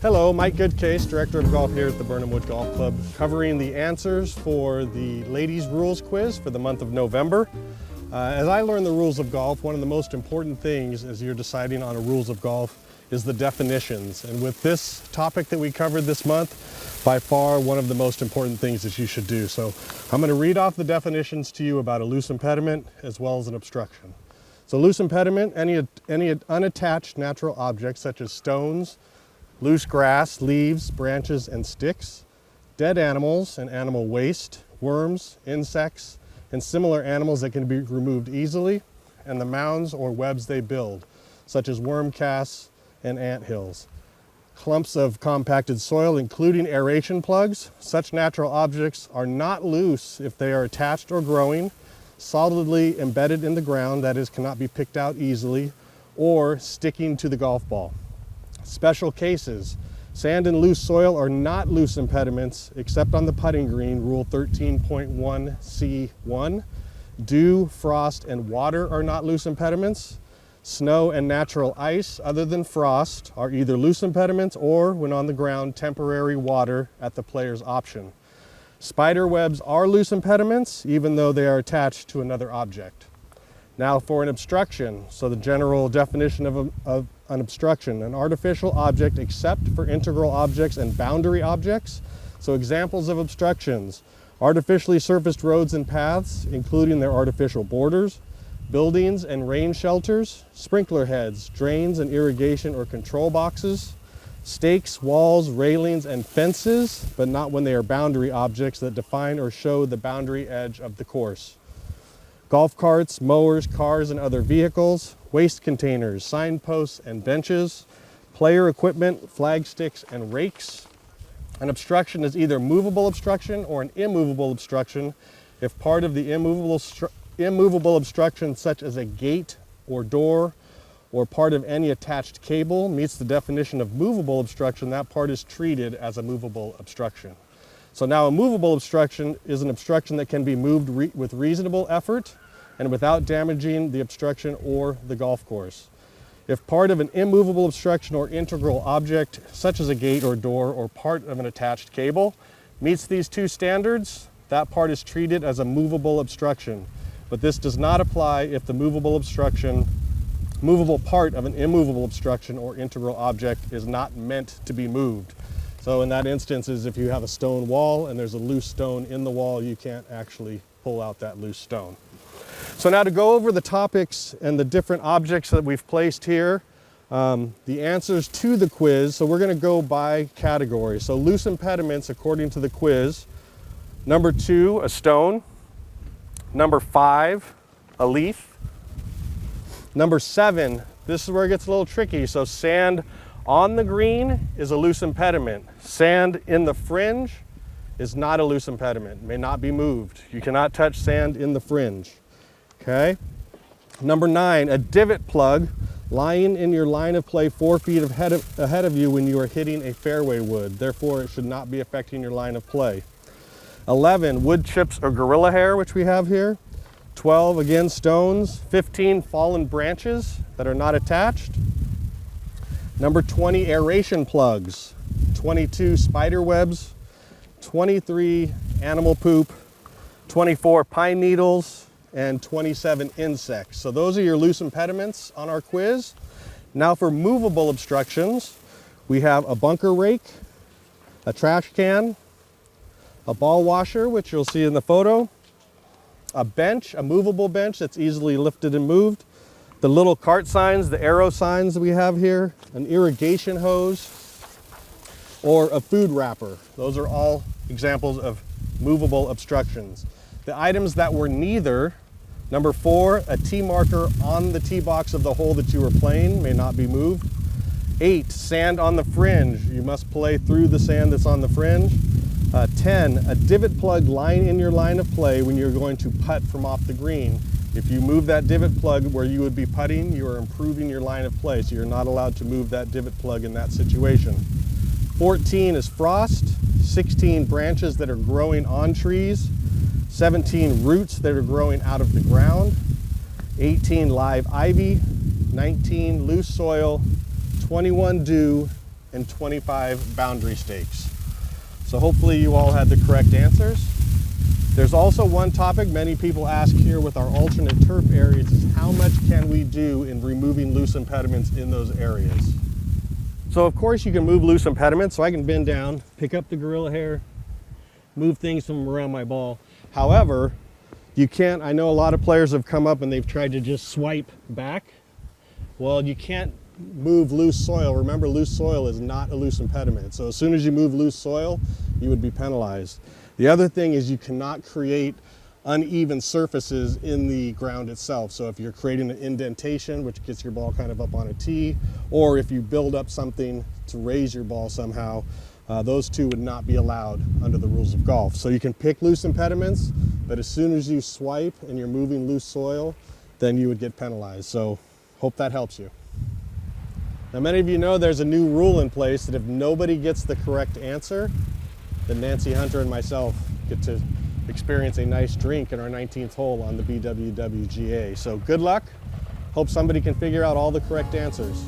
Hello, Mike Goodcase, Director of Golf here at the Birnham Wood Golf Club, covering the answers for the Ladies Rules Quiz for the month of November. As I learned the rules of golf, one of the most important things as you're deciding on a rules of golf is the definitions. And with this topic that we covered this month, by far one of the most important things that you should do. So I'm going to read off the definitions to you about a loose impediment as well as an obstruction. So loose impediment, any unattached natural objects such as stones, loose grass, leaves, branches, and sticks, dead animals and animal waste, worms, insects, and similar animals that can be removed easily, and the mounds or webs they build, such as worm casts and ant hills. Clumps of compacted soil, including aeration plugs. Such natural objects are not loose if they are attached or growing, solidly embedded in the ground, that is, cannot be picked out easily, or sticking to the golf ball. Special cases, sand and loose soil are not loose impediments except on the putting green, Rule 13.1C1. Dew, frost, and water are not loose impediments. Snow and natural ice, other than frost, are either loose impediments or, when on the ground, temporary water at the player's option. Spider webs are loose impediments, even though they are attached to another object. Now for an obstruction, so the general definition of an obstruction, an artificial object except for integral objects and boundary objects. So examples of obstructions: artificially surfaced roads and paths, including their artificial borders, buildings and rain shelters, sprinkler heads, drains and irrigation or control boxes, stakes, walls, railings, and fences, but not when they are boundary objects that define or show the boundary edge of the course. Golf carts, mowers, cars, and other vehicles, waste containers, signposts and benches, player equipment, flag sticks, and rakes. An obstruction is either movable obstruction or an immovable obstruction if part of the immovable obstruction, such as a gate or door or part of any attached cable, meets the definition of movable obstruction. That part is treated as a movable obstruction. So now a movable obstruction is an obstruction that can be moved with reasonable effort and without damaging the obstruction or the golf course. If part of an immovable obstruction or integral object, such as a gate or door or part of an attached cable, meets these two standards, that part is treated as a movable obstruction. But this does not apply if the movable part of an immovable obstruction or integral object is not meant to be moved. So in that instance is if you have a stone wall and there's a loose stone in the wall, you can't actually pull out that loose stone. So now to go over the topics and the different objects that we've placed here, the answers to the quiz. So we're going to go by category. So loose impediments according to the quiz: number 2, a stone; number 5, a leaf; number 7, this is where it gets a little tricky. So sand on the green is a loose impediment. Sand in the fringe is not a loose impediment, may not be moved. You cannot touch sand in the fringe. Okay. Number 9, a divot plug lying in your line of play 4 feet ahead of you when you are hitting a fairway wood. Therefore, it should not be affecting your line of play. 11, wood chips or gorilla hair, which we have here. 12, again, stones. 15, fallen branches that are not attached. Number 20, aeration plugs. 22, spider webs. 23, animal poop. 24, pine needles. And 27, insects. So those are your loose impediments on our quiz. Now for movable obstructions, we have a bunker rake, a trash can, a ball washer, which you'll see in the photo, a bench, a movable bench that's easily lifted and moved, the little cart signs, the arrow signs that we have here, an irrigation hose, or a food wrapper. Those are all examples of movable obstructions. The items that were neither: number 4, a tee marker on the tee box of the hole that you were playing, may not be moved. 8, sand on the fringe. You must play through the sand that's on the fringe. 10, a divot plug lying in your line of play when you're going to putt from off the green. If you move that divot plug where you would be putting, you are improving your line of play, so you're not allowed to move that divot plug in that situation. 14 is frost. 16, branches that are growing on trees. 17, roots that are growing out of the ground. 18, live ivy. 19, loose soil. 21, dew. and 25 boundary stakes. So hopefully you all had the correct answers. There's also one topic many people ask here with our alternate turf areas is how much can we do in removing loose impediments in those areas? So of course you can move loose impediments, so I can bend down, pick up the gorilla hair, move things from around my ball. However, you can't, I know a lot of players have come up and they've tried to just swipe back. Well, you can't move loose soil. Remember, loose soil is not a loose impediment. So as soon as you move loose soil, you would be penalized. The other thing is you cannot create uneven surfaces in the ground itself. So if you're creating an indentation, which gets your ball kind of up on a tee, or if you build up something to raise your ball somehow, those two would not be allowed under the rules of golf. So you can pick loose impediments, but as soon as you swipe and you're moving loose soil, then you would get penalized. So hope that helps you. Now many of you know there's a new rule in place that if nobody gets the correct answer, then Nancy Hunter and myself get to experience a nice drink in our 19th hole on the BWWGA. So good luck. Hope somebody can figure out all the correct answers.